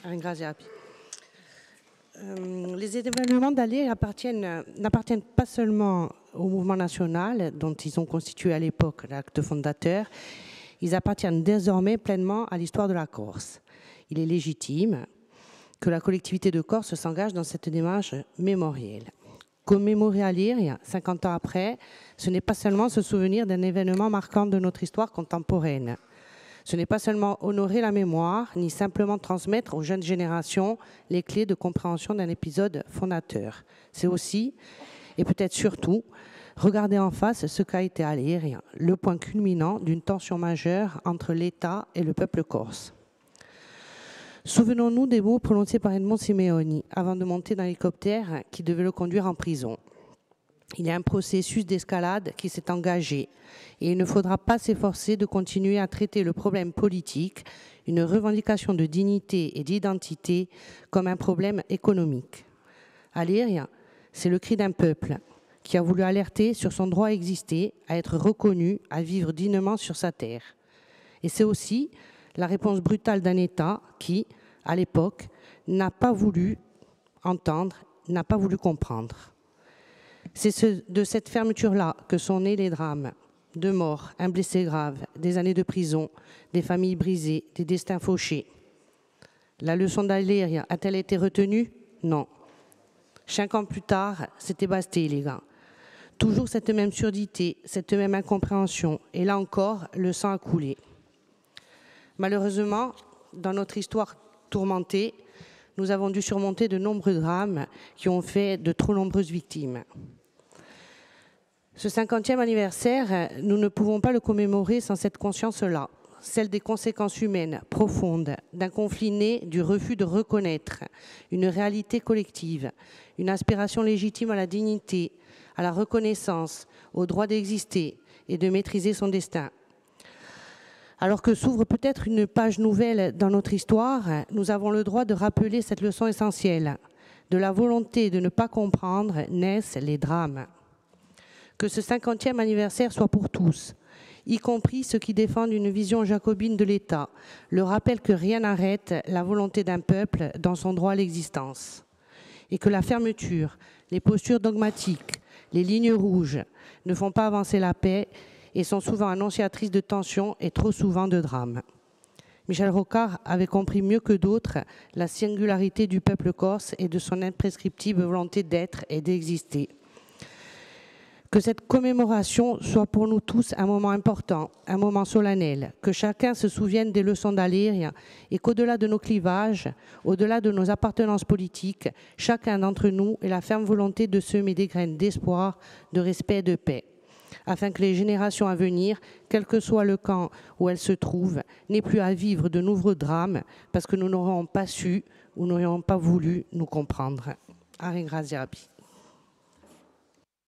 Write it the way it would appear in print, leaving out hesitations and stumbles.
Ringraziapi. Les événements d'Alir n'appartiennent pas seulement au mouvement national, dont ils ont constitué à l'époque l'acte fondateur, ils appartiennent désormais pleinement à l'histoire de la Corse. Il est légitime que la collectivité de Corse s'engage dans cette démarche mémorielle. Commémorer Alir, 50 ans après, ce n'est pas seulement se souvenir d'un événement marquant de notre histoire contemporaine. Ce n'est pas seulement honorer la mémoire, ni simplement transmettre aux jeunes générations les clés de compréhension d'un épisode fondateur. C'est aussi, et peut-être surtout, regarder en face ce qu'a été Alir, le point culminant d'une tension majeure entre l'État et le peuple corse. Souvenons-nous des mots prononcés par Edmond Simeoni avant de monter dans l'hélicoptère qui devait le conduire en prison. Il y a un processus d'escalade qui s'est engagé et il ne faudra pas s'efforcer de continuer à traiter le problème politique, une revendication de dignité et d'identité, comme un problème économique. Alir, c'est le cri d'un peuple qui a voulu alerter sur son droit à exister, à être reconnu, à vivre dignement sur sa terre. Et c'est aussi la réponse brutale d'un État qui, à l'époque, n'a pas voulu entendre, n'a pas voulu comprendre. C'est de cette fermeture-là que sont nés les drames. 2 morts, un blessé grave, des années de prison, des familles brisées, des destins fauchés. La leçon d'Alir a-t-elle été retenue? Non. 5 ans plus tard, c'était basté, les gars. Toujours cette même surdité, cette même incompréhension. Et là encore, le sang a coulé. Malheureusement, dans notre histoire tourmentée, nous avons dû surmonter de nombreux drames qui ont fait de trop nombreuses victimes. Ce 50e anniversaire, nous ne pouvons pas le commémorer sans cette conscience-là, celle des conséquences humaines profondes d'un conflit né du refus de reconnaître une réalité collective, une aspiration légitime à la dignité, à la reconnaissance, au droit d'exister et de maîtriser son destin. Alors que s'ouvre peut-être une page nouvelle dans notre histoire, nous avons le droit de rappeler cette leçon essentielle. De la volonté de ne pas comprendre naissent les drames. Que ce 50e anniversaire soit pour tous, y compris ceux qui défendent une vision jacobine de l'État, le rappel que rien n'arrête la volonté d'un peuple dans son droit à l'existence. Et que la fermeture, les postures dogmatiques, les lignes rouges ne font pas avancer la paix et sont souvent annonciatrices de tensions et trop souvent de drames. Michel Rocard avait compris mieux que d'autres la singularité du peuple corse et de son imprescriptible volonté d'être et d'exister. Que cette commémoration soit pour nous tous un moment important, un moment solennel, que chacun se souvienne des leçons d'Alir et qu'au-delà de nos clivages, au-delà de nos appartenances politiques, chacun d'entre nous ait la ferme volonté de semer des graines d'espoir, de respect et de paix, afin que les générations à venir, quel que soit le camp où elles se trouvent, n'aient plus à vivre de nouveaux drames parce que nous n'aurons pas su ou n'aurions pas voulu nous comprendre. Ringraziapi.